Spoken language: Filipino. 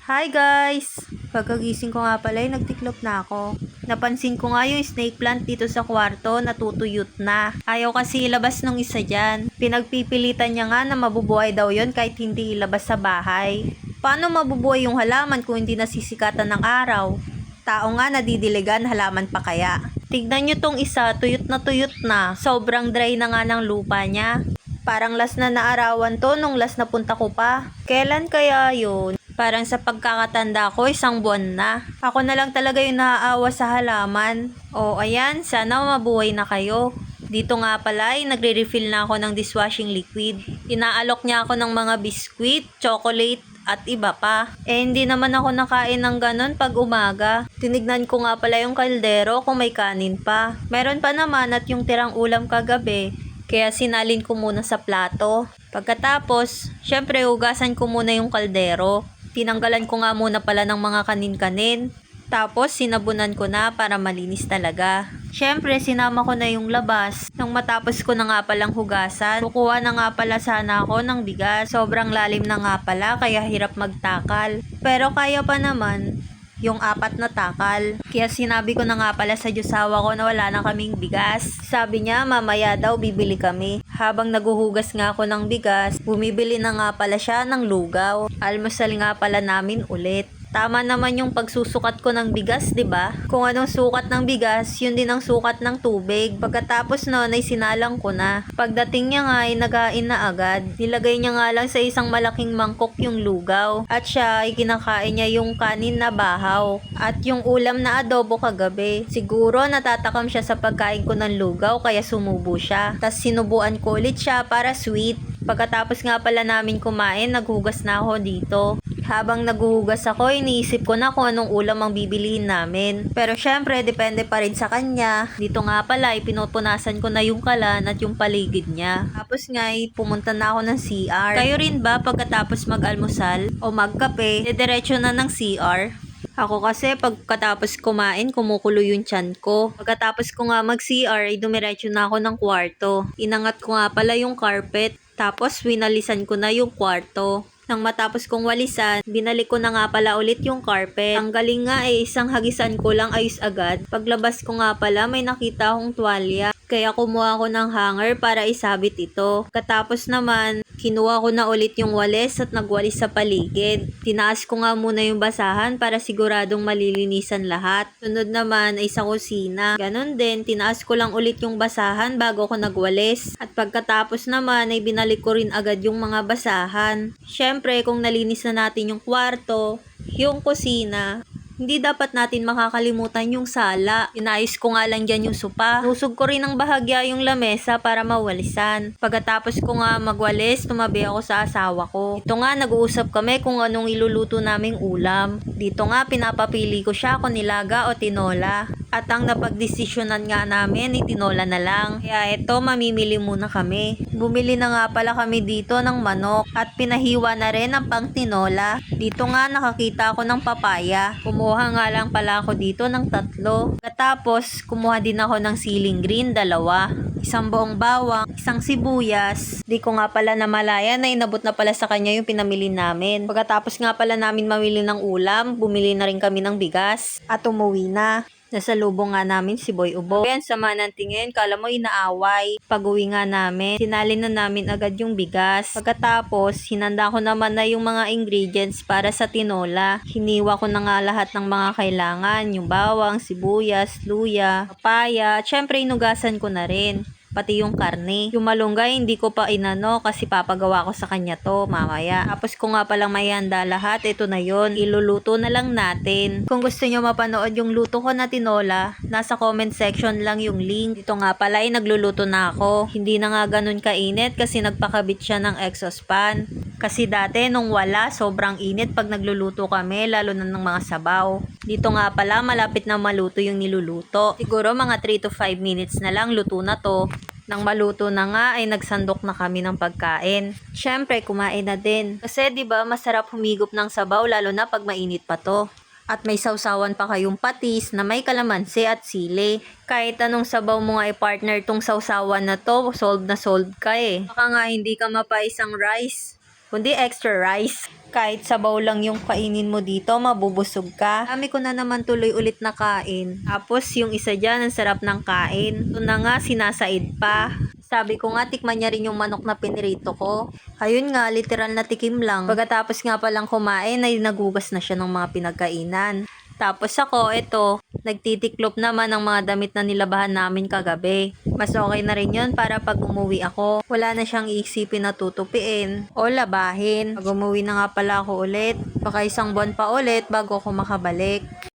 Hi guys! Pagkagising ko nga pala ay nagtiklop na ako. Napansin ko nga yung snake plant dito sa kwarto natutuyot na. Ayaw kasi ilabas nung isa dyan. Pinagpipilitan niya nga na mabubuhay daw yon kahit hindi ilabas sa bahay. Paano mabubuhay yung halaman kung hindi nasisikatan ng araw? Tao nga nadidiligan, halaman pa kaya? Tignan nyo tong isa, tuyot na. Sobrang dry na nga ng lupa niya. Parang last na naarawan to nung last na punta ko pa. Kailan kaya yun? Parang sa pagkakatanda ko, 1 buwan na. Ako na lang talaga yung naaawa sa halaman. O ayan, sana mabuhay na kayo. Dito nga pala ay nagre-refill na ako ng dishwashing liquid. Inaalok niya ako ng mga biskwit, chocolate, at iba pa. Hindi naman ako nakain ng ganun pag umaga. Tinignan ko nga pala yung kaldero kung may kanin pa. Meron pa naman at yung tirang ulam kagabi. Kaya sinalin ko muna sa plato. Pagkatapos, syempre hugasan ko muna yung kaldero. Tinanggalan ko nga muna pala ng mga kanin-kanin. Tapos sinabunan ko na para malinis talaga. Syempre sinama ko na yung labas. Nang matapos ko na nga palang hugasan, kukuha na nga pala sana ako ng bigas. Sobrang lalim na nga pala kaya hirap magtakal. Pero kaya pa naman yung 4 na takal. Kaya sinabi ko na nga pala sa Diyosawa ko na wala na kaming bigas. Sabi niya mamaya daw bibili kami. Habang naguhugas nga ako ng bigas, bumibili na nga pala siya ng lugaw. Almusal nga pala namin ulit. Tama naman yung pagsusukat ko ng bigas, 'di ba? Kung anong sukat ng bigas, yun din ang sukat ng tubig. Pagkatapos noon ay sinalang ko na. Pagdating niya nga ay nagain na agad. Nilagay niya nga lang sa isang malaking mangkok yung lugaw. At siya ay kinakain niya yung kanin na bahaw. At yung ulam na adobo kagabi. Siguro natatakam siya sa pagkain ko ng lugaw kaya sumubo siya. Tas sinubuan ko ulit siya para sweet. Pagkatapos nga pala namin kumain, naghugas na ako dito. Habang naghuhugas ako, iniisip ko na kung anong ulam ang bibilihin namin. Pero syempre, depende pa rin sa kanya. Dito nga pala, pinupunasan ko na yung kalan at yung paligid niya. Tapos nga, pumunta na ako ng CR. Kayo rin ba pagkatapos mag-almusal o magkape, diretso na ng CR? Ako kasi pagkatapos kumain, kumukulo yung tiyan ko. Pagkatapos ko nga mag-CR, ay dumiretso na ako ng kwarto. Inangat ko nga pala yung carpet, tapos winalisan ko na yung kwarto. Nang matapos kong walisan, binalik ko na nga pala ulit yung carpet. Ang galing nga isang hagisan ko lang ayos agad. Paglabas ko nga pala, may nakita akong tuwalya. Kaya kumuha ko ng hanger para isabit ito. Katapos naman, kinuha ko na ulit yung walis at nagwalis sa paligid. Tinaas ko nga muna yung basahan para siguradong malilinisan lahat. Sunod naman ay sa kusina. Ganon din, tinaas ko lang ulit yung basahan bago ko nagwalis. At pagkatapos naman ay binalik ko rin agad yung mga basahan. Syempre, kung nalinis na natin yung kwarto, yung kusina, hindi dapat natin makakalimutan yung sala. Inayos ko nga lang dyan yung sopa. Nusog ko rin ng bahagya yung lamesa para mawalisan. Pagkatapos ko nga magwalis, tumabi ako sa asawa ko. Ito nga, nag-uusap kami kung anong iluluto naming ulam. Dito nga, pinapapili ko siya kung nilaga o tinola. At ang napagdesisyonan nga namin, tinola na lang. Kaya ito, mamimili muna kami. Bumili na nga pala kami dito ng manok at pinahiwa na rin ang pang tinola. Dito nga nakakita ako ng papaya. Kumuha nga lang pala ako dito ng 3. Tapos, kumuha din ako ng siling green, 2. Isang buong bawang, isang sibuyas. Di ko nga pala namalaya na inabot na pala sa kanya yung pinamili namin. Pagkatapos nga pala namin mamili ng ulam, bumili na rin kami ng bigas at umuwi na. Nasa lubong nga namin si Boy Ubo. Ayan, sama ng tingin, kala mo inaaway. Pag-uwi nga namin, sinalin na namin agad yung bigas. Pagkatapos, hinanda ko naman na yung mga ingredients para sa tinola. Hiniwa ko na nga lahat ng mga kailangan. Yung bawang, sibuyas, luya, papaya, at syempre inugasan ko na rin. Pati yung karne. Yung malunggay, hindi ko pa inano kasi papagawa ko sa kanya to mamaya. Tapos kung nga palang may handa lahat, ito na yon. Iluluto na lang natin. Kung gusto nyo mapanood yung luto ko na tinola, nasa comment section lang yung link. Dito nga pala ay nagluluto na ako. Hindi na nga ganun kainit kasi nagpakabit siya ng exhaust fan. Kasi dati nung wala, sobrang init pag nagluluto kami, lalo na ng mga sabaw. Dito nga pala, malapit na maluto yung niluluto. Siguro mga 3 to 5 minutes na lang, luto na to. Nang maluto na nga ay nagsandok na kami ng pagkain. Syempre, kumain na din. Kasi 'di ba masarap humigop ng sabaw lalo na pag mainit pa to. At may sausawan pa kayong patis na may kalamansi at sili. Kahit anong sabaw mo nga i-partner tong sausawan na to, solve na solve ka eh. Baka nga hindi ka mapaisang rice. kundi extra rice. Kahit sabaw lang yung kainin mo dito, mabubusog ka. Dami ko na naman tuloy ulit na kain. Tapos yung isa dyan, ang sarap ng kain. Ito na nga, sinasaid pa. Sabi ko nga, tikman niya rin yung manok na pinirito ko. Ayun nga, literal na tikim lang. Pagkatapos nga palang kumain, ay nagugas na siya ng mga pinagkainan. Tapos ako, eto, nagtitiklop naman ng mga damit na nilabahan namin kagabi. Mas okay na rin yun para pag umuwi ako, wala na siyang iisipin na tutupiin o labahin. Pag umuwi na nga pala ako ulit, baka isang buwan pa ulit bago ako makabalik.